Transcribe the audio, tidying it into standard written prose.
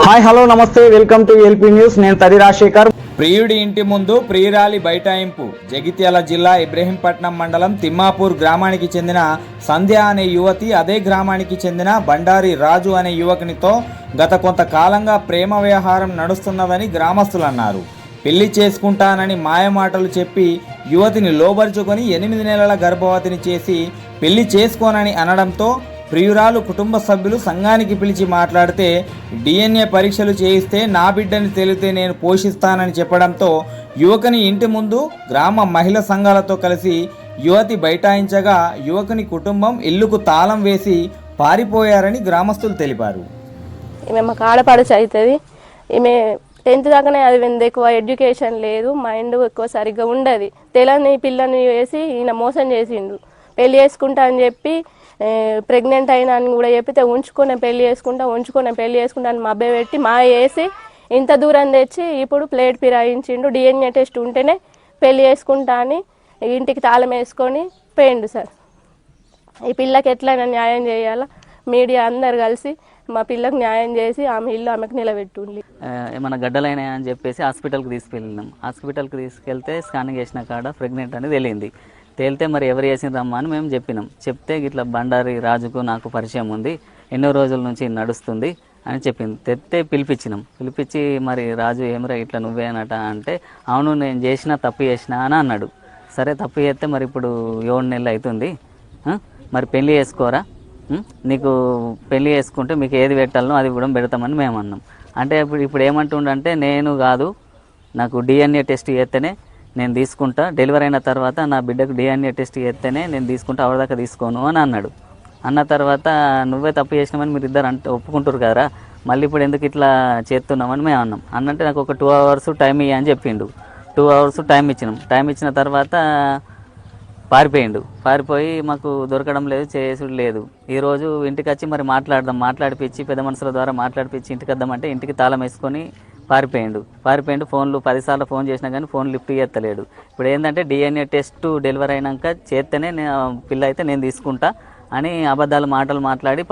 Hi hello నమస్తే welcome to LP news. నేను తది రాజశేఖర్. ప్రియుడి ఇంటి ముందు ప్రియురాలి బైఠాయింపు. జగిత్యాల జిల్లా ఇబ్రహీంపట్నం మండలం తిమ్మాపూర్ గ్రామానికి చెందిన సంధ్య అనే యువతి అదే గ్రామానికి చెందిన బండారి రాజు అనే యువకునితో గత కొంతకాలంగా ప్రేమ వ్యవహారం నడుస్తున్నదని గ్రామస్తులు అన్నారు. పెళ్లి చేసుకుంటానని మాయమాటలు చెప్పి యువతిని లోబరుచుకొని 8 నెలల గర్భవతిని చేసి పెళ్లి చేసుకోనని అనడంతో ప్రియురాలు కుటుంబ సభ్యులు సంఘానికి పిలిచి మాట్లాడితే DNA పరీక్షలు చేయిస్తే నా బిడ్డని తెలితే నేను పోషిస్తానని చెప్పడంతో యువకుని ఇంటి ముందు గ్రామ మహిళా సంఘాలతో కలిసి యువతి బైఠాయించగా యువకుని కుటుంబం ఇల్లుకు తాళం వేసి పారిపోయారని గ్రామస్తులు తెలిపారు. ఈమె మాకు ఆడపడుచు అవుతుంది. ఈమె 10th దాకానే చదివింది. ఎక్కువ ఎడ్యుకేషన్ లేదు, మైండ్ ఎక్కువ సరిగ్గా ఉండదు. తెలని పిల్లని వేసి ఈయన మోసం చేసిండు. పెళ్లి చేసుకుంటా అని చెప్పి ప్రెగ్నెంట్ అయినా అని కూడా చెప్పితే ఉంచుకొని పెళ్లి చేసుకుంటా అని మభ్య పెట్టి వేసి ఇంత దూరం తెచ్చి ఇప్పుడు ప్లేట్ ఫిరాయించిండు. DNA టెస్ట్ ఉంటేనే పెళ్లి చేసుకుంటా అని ఇంటికి తాళం వేసుకొని పోయిండు. సార్, ఈ పిల్లకి ఎట్లయినా న్యాయం చేయాలా, మీడియా అందరు కలిసి మా పిల్లకు న్యాయం చేసి ఆమె ఇల్లు ఆమెకు నిలబెట్టుండి. ఏమైనా గడ్డలైనా అని చెప్పేసి హాస్పిటల్కి తీసుకెళ్ళినాం. హాస్పిటల్కి తీసుకెళ్తే స్కానింగ్ చేసిన కాడ ప్రెగ్నెంట్ అని తెలియంది. తేలితే మరి ఎవరు చేసిండ్రమ్మా అని మేము చెప్పినాం. చెప్తే ఇట్లా బండారి రాజుకు నాకు పరిచయం ఉంది, ఎన్నో రోజుల నుంచి నడుస్తుంది అని చెప్పింది. తెస్తే పిలిపించి మరి రాజు ఏమరా ఇట్లా నువ్వేనట అంటే, అవును నేను తప్పు చేసినా అని అన్నాడు. సరే తప్పు చేస్తే మరి ఇప్పుడు 7 నెలలు అవుతుంది, మరి పెళ్ళి చేసుకోరా, నీకు పెళ్ళి చేసుకుంటే మీకు ఏది పెట్టాలనో అది కూడా పెడతామని మేము అన్నాం. అంటే ఇప్పుడు ఏమంటుండంటే, నేను కాదు, నాకు DNA టెస్ట్ చేస్తేనే నేను తీసుకుంటా, డెలివరీ అయిన తర్వాత నా బిడ్డకు DNA టెస్ట్ చేస్తేనే నేను తీసుకుంటా, అవదాకా తీసుకోను అని అన్నాడు. అన్న తర్వాత నువ్వే తప్పు చేసినామని మీరు ఇద్దరు ఒప్పుకుంటారు కదా, మళ్ళీ ఇప్పుడు ఎందుకు ఇట్లా చేస్తున్నామని మేము అన్నాం. అన్నంటే నాకు ఒక 2 hours టైం ఇయ్య అని చెప్పిండు. 2 hours టైం ఇచ్చినాం. టైం ఇచ్చిన తర్వాత పారిపోయి మాకు దొరకడం లేదు, చేసుడు లేదు. ఈరోజు ఇంటికి వచ్చి మరి మాట్లాడిపించి పెద్ద మనుషుల ద్వారా మాట్లాడిపించి ఇంటికి వద్దామంటే ఇంటికి తాళం వేసుకొని పారిపోయిండు. ఫోన్లు 10 సార్లు ఫోన్ చేసినా కానీ ఫోన్ లిఫ్ట్ చేస్తలేడు. ఇప్పుడు ఏంటంటే DNA టెస్ట్ డెలివరీ అయినాక చేస్తేనే పిల్ల అయితే నేను తీసుకుంటా అని అబద్ధాలు మాటలు మాట్లాడి